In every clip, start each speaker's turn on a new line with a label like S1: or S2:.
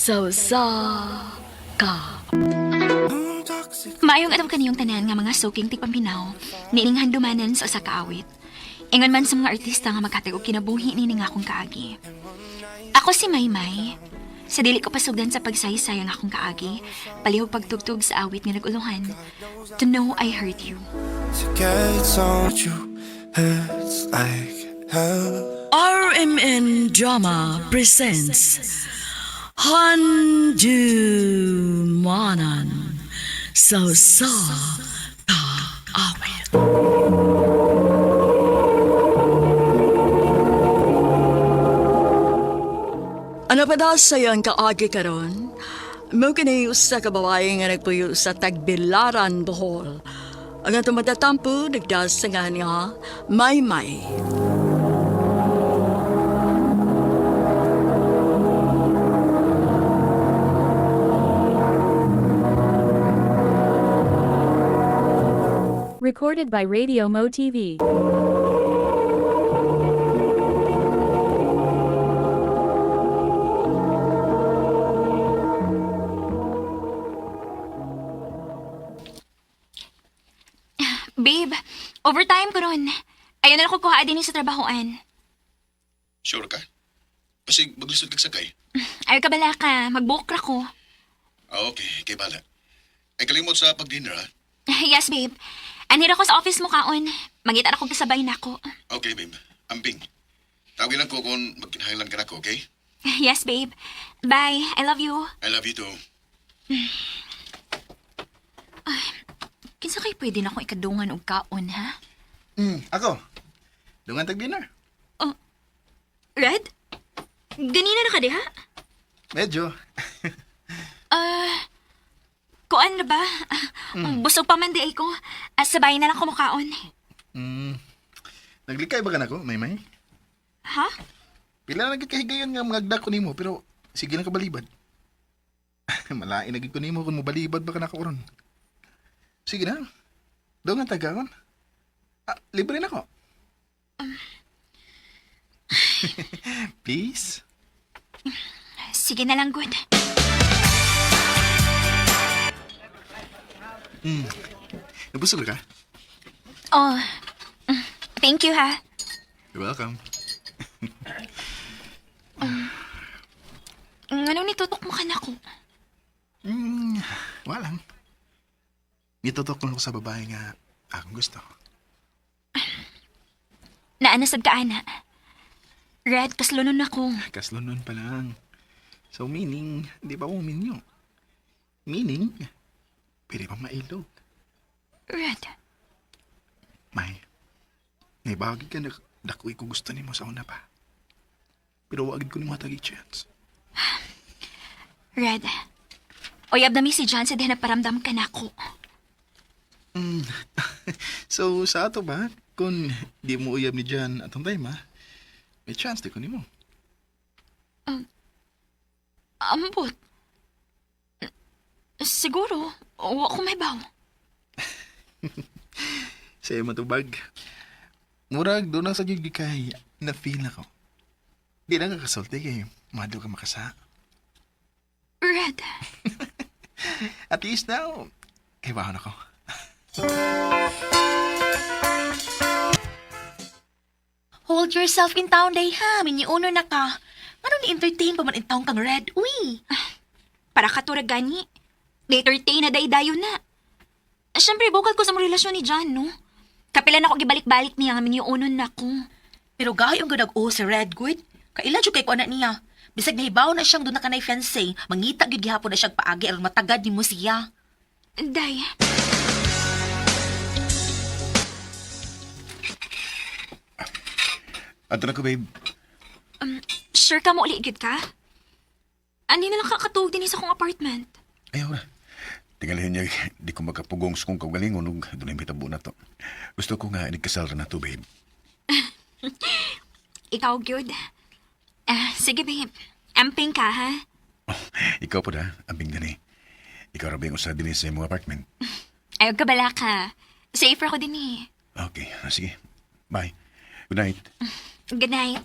S1: Sausa ka.
S2: Maayong adlaw kaniyong tanan nga mga soking tigpaminaw, nining handumanan sa usa ka awit. Ingon man sa mga artista nga maghatag og kinabuhi nini nga akong kaagi. Ako si Maymay. Sa dili ko pasugdan sa pagsaysay ang akong kaagi, palihog pagtugtog sa awit nga naguluhan. To know I hurt you.
S3: To get told you hurts like hell.
S1: RMN Drama presents Handumanan Sausa ka awit. Ano pa daw sayang kaagi karon? Mo kini usa ka babae nga nagpuyo sa Tagbilaran, Bohol. Ang atong matatampo nagdas sa nga niya, Maymay.
S4: Recorded by Radio Mo TV.
S2: Babe, overtime ko ron. Ayaw na ako kuha din sa trabahoan.
S5: Sure ka? Kasi maglisod kag sakay.
S2: Ayaw ka bala ka, mag-book ra ko.
S5: Okay, kay bala. Ay kalimot sa pag-dinner ha?
S2: Yes, babe. Anira ko sa office mo kaon. Mangita na ko kasabay na ako.
S5: Okay, babe. Amping. Tawagin lang ko kung magkinahanglan ka na ko, okay?
S2: Yes, babe. Bye. I love you.
S5: I love you too.
S2: Kinsa kay pwede na akong ikadungan og kaon, ha?
S5: Ako. Dungan tag-dinner.
S2: Red? Ganina na ka diha?
S5: Medyo.
S2: Kuan na ba? Busog pa man di ay ko. Sabay na lang ko mukaon.
S5: Naglikay ba ka na ko, Maymay?
S2: Ha?
S5: Pila na nagkahigayon nga mga agda ko nimo, pero sige na ka balibad. Malain nagig ko nimo kung mo balibad ba ka na kauron. Sige na. Dungan tagaon. Libre na ko. Please?
S2: Sige na lang, good.
S5: Nabusog ka?
S2: Oh, thank you, ha?
S5: You're welcome.
S2: Anong nitutok mo ka na ko?
S5: Walang. Nitutok ko sa babae nga akong gusto.
S2: Naanasag ka, ana. Red, kaslunon ako.
S5: Kaslunon pa lang. So meaning, di ba mo minyo? Meaning, pwede pa mailog.
S2: Red,
S5: May bagay ka na dakoy ko gusto ni mo sa una pa. Pero wagid ko ni matagi chance.
S2: Red. Oyab na mi si John sa di nagparamdam ka na ako.
S5: So, sa ato ba, kung di mo uyab ni Jan atong time ha, may chance di ko ni mo.
S2: Ambot. Siguro, o ako may baw.
S5: Sa'yo matubag. Murag, doon lang sa gyud kay na-feel ako. Di lang kakasulti kay mado ka makasa.
S2: Red.
S5: At least now, kay bahon ako.
S6: Hold yourself in town, day ha. Miniuno na ka. Ano ni-entertain pa man in town kang Red? Uy!
S2: Para ka turag gani. Di-entertain na day-dayo na. Siyempre, bukal ko sa mga relasyon ni John, no? Kapila na ako gibalik-balik niya nga miniunon na ko.
S6: Pero gayong gadag-o si Red, good? Kaila dyan kay ko anak niya. Bisag nahibaw na siyang doon na kanay fiancé, mangita gyud gihapon na siyang paagi aron matagad ni mo siya.
S2: Day.
S5: Ato na ko, babe.
S2: Sure ka mo uligid ka? Andi na lang kakatuog din sa kong apartment.
S5: Ayaw na. Tingalihin niya, di ko makapugong sa kong kagalingon ug doon ay mitabo na to. Gusto ko nga inikasal na to, babe.
S2: Ikaw, good. Sige, babe. Amping ka, ha?
S5: Oh, ikaw po da, ambing gani. Ikaw rabing usa din sa imong apartment.
S2: Ayaw ka bala ka. Safe ako din eh.
S5: Okay, sige. Bye. Good night.
S2: Good night.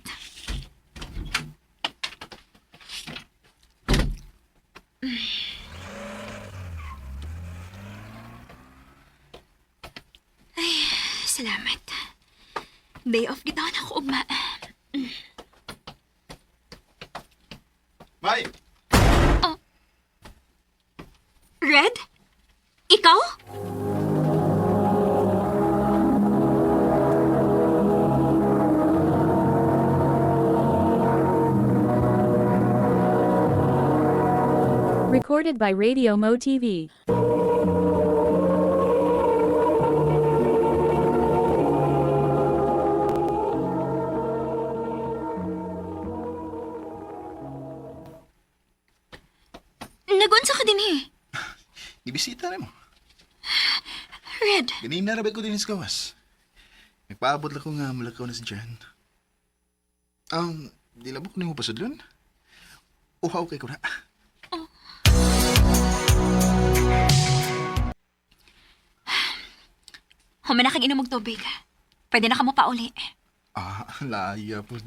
S2: Salamat. Day off gitaon ako, ugma.
S5: May!
S2: Red? Ikaw?
S4: Recorded by Radio Mo TV.
S2: Nagunsa ka din eh.
S5: Ibisita na mo.
S2: Red,
S5: Ganina na ko din sa gawas. Nagpaabot lang ko nga mulakaw na si Jan. Di labo ko na mo pasudlon. Uhaw kay ko na.
S2: humana kang inom og tubig. Pwede na ka mo pauli.
S5: Laya po.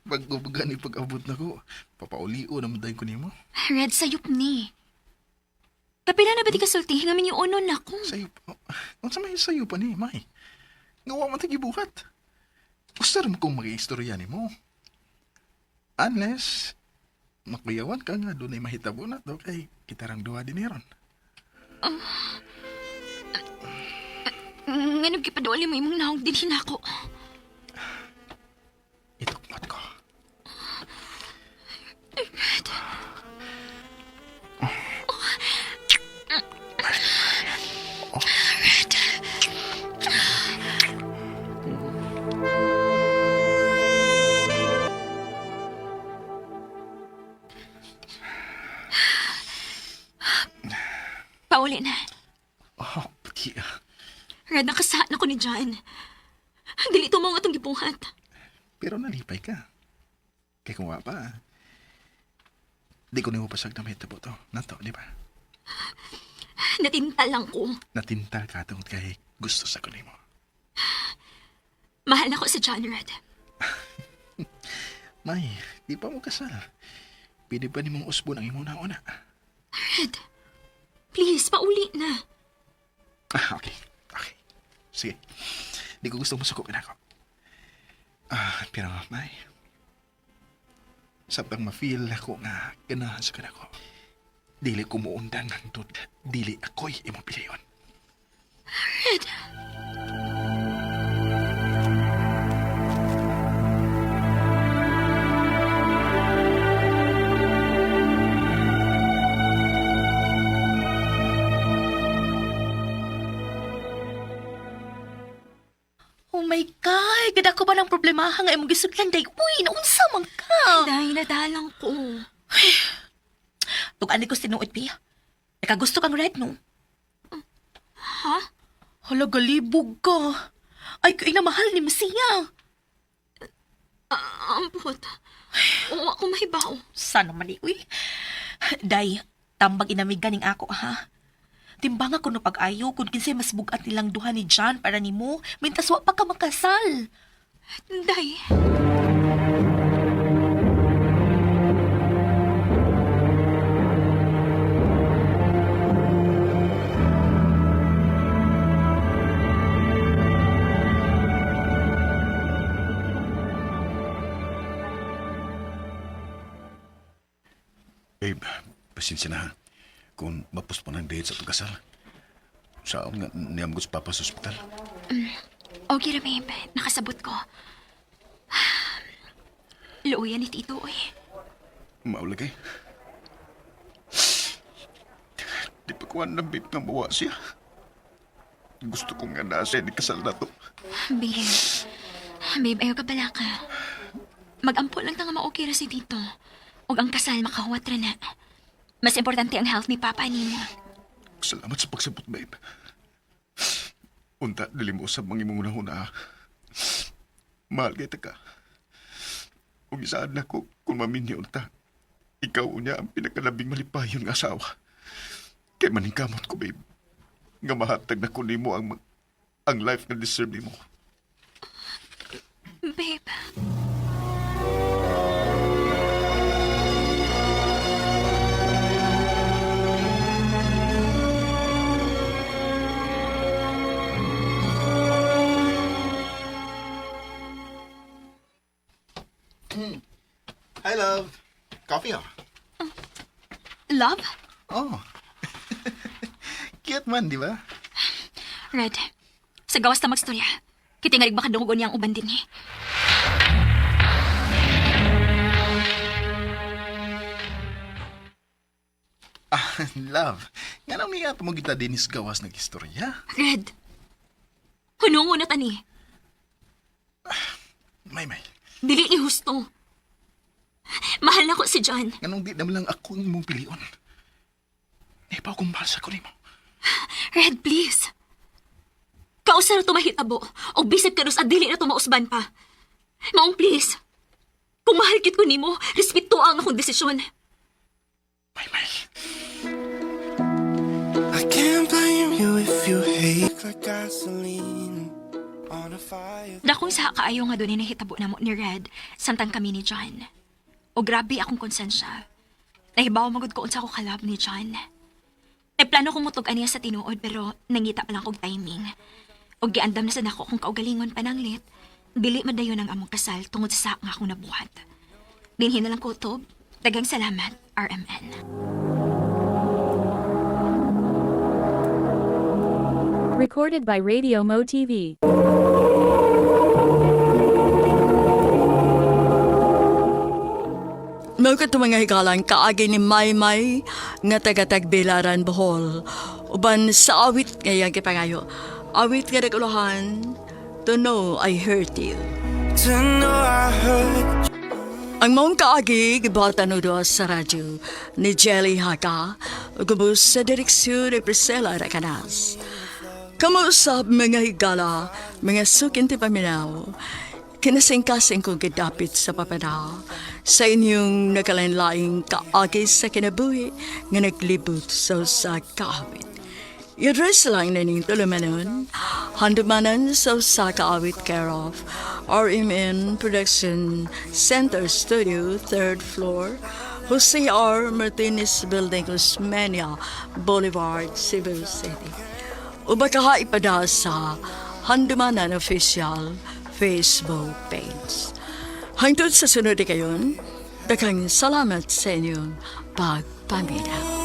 S5: Pag-ubaga ni pag-abot na ko, papaulio na madahin ko nimo.
S2: Red, sayop ni. Kapila na ba di kasulti? Hingamin yung unon na ko.
S5: Sayo pa. Ang sa may sayo pa ni, May. Ngawa man tagibuhat. Gusto rin kong mag-istorya ni mo. Unless, makuyawan ka nga doon ay mahitabo na to kay kitarang duwa din niron.
S2: Nganog kipaduali mo imong nahog din ako.
S5: Itukmot ko.
S2: Pauli na.
S5: Pati
S2: Red, nakasahan ako ni John. Dili mo nga itong gibuhat.
S5: Pero nalipay ka. Kaya kung wa pa, di ko na upasag na mahitabo to. Nato, di ba?
S2: Natinta lang ko.
S5: Natinta ka tungkol kay gusto sa kunin mo.
S2: Mahal ako si John, Red.
S5: May, di pa mo kasal. Pwede pa ni mong usbo ng imo na una.
S2: Red, please, pauli na.
S5: Okay. Sige. Di ko gusto masukupin ako. Pero may, sabang ma-feel ako nga ganahan sa kanako. Dili ko muundan hantod. Dili ako'y imong piliyon.
S2: Red.
S6: Oh my God! Gada ko ba ng problema nga imong gisudlan day? Uy, naunsa man ka!
S2: Dahil nadalang ko.
S6: Tugaan ko sinuot, Pia. Nakagusto kang red, no?
S2: Ha?
S6: Hala, galibog ka. Ay, kaya na mahal ni Masiya.
S2: Ampot. Oo, ako mahibaw.
S6: Sana man uy. Day, tambag inamigan ning ako, ha? Timbang ako no pag-ayo kung kinsay mas bugat nilang duha ni John para nimo, mintas wa pa ka makasal.
S2: Day.
S7: Babe, pasensya na ha. Kung mapusponan ang date sa itong kasal. Saan nga niyam ko sa papa sa ospital?
S2: Okay ra, babe. Nakasabot ko. Luuyan ni Tito, eh.
S7: Maulagay. Di pa kuhan na babe nga mawa siya. Gusto ko nga nasa ni kasal na to.
S2: Babe. Babe, ayaw ka pala ka. Mag-ampol lang tanga ma-okay ra si Tito. Huwag ang kasal makahuwat ra na. Mas importante ang health ni Papa ni mo.
S7: Salamat sa pagsabot, babe. Unta, dili mo sa mga imong una-una. Mahal kay ka. Kung isaan na ko, kung maminyo unta, ikaw niya ang pinakalabing malipayon nga asawa. Kay maningkamot ko, babe. Nga mahatag na ko nimo ang life na deserve nimo.
S2: Babe.
S5: Hi, love. Coffee, oh.
S2: Love?
S5: Oh. Cute man, di ba?
S2: Red, sa gawas na magstorya. Kitingalig baka dungon niya ang uban din eh.
S5: Love. Nga nang niya mo kita dinis gawas nag-istorya.
S2: Red, hunungo na tani.
S5: May.
S2: Dili ni husto. Mahal na ko si John.
S5: Nga nung di naman lang ako ang imong pilion. Ipaw kung mahal sa ko nimo.
S2: Red, please. Kausa na tumahitabo. O bisag ka at dili na tumausban pa. Maong please. Kung mahal kit ko nimo, respeto ang akong desisyon.
S5: May.
S3: I can't blame you if you hate like gasoline on a fire.
S2: Dakong sa kaayo nga doon nahitabo na mo ni Red, samtang kami ni John. O grabe akong konsensya. Nahibaw magod ko unsa ko kalab ni John. E plano kong mutog aniya sa tinuod pero nangita pa lang kog timing. O giandam na sa nako kung kaugalingon pananglit, dili madayon ang among kasal tungod sa nga akong nabuhat. Dinhin na lang ko tob. Dagang salamat, RMN.
S4: Recorded by Radio Mo TV.
S1: Mao kat mga higalan kaagi ni Maymay nga taga-Tagbilaran, Bohol. Uban sa awit kaya gipangayo. Awit nga naguluhan, to know I hurt you.
S3: To know I hurt
S1: Ang maong kaagi gibatan do sa radyo ni Jelly Haka ugubos sa direksyon ni Priscilla Racanas. Kamusap mga higala, mga sukin ti paminaw, kinasingkasing kong gidapit sa papana sa inyong nakalanlaing kaagi sa kinabuhi nga naglibot sa kaawit. I-address lang na ning tulumanon, handumanan sa kaawit care of RMN Production Center Studio, 3rd floor, Jose R. Martinez Building, Osmeña Boulevard, Cebu City. O baka ipada sa Handumanan Official Facebook page. Hangtod sa sunod kayon, daghang salamat sa inyong pagpamina.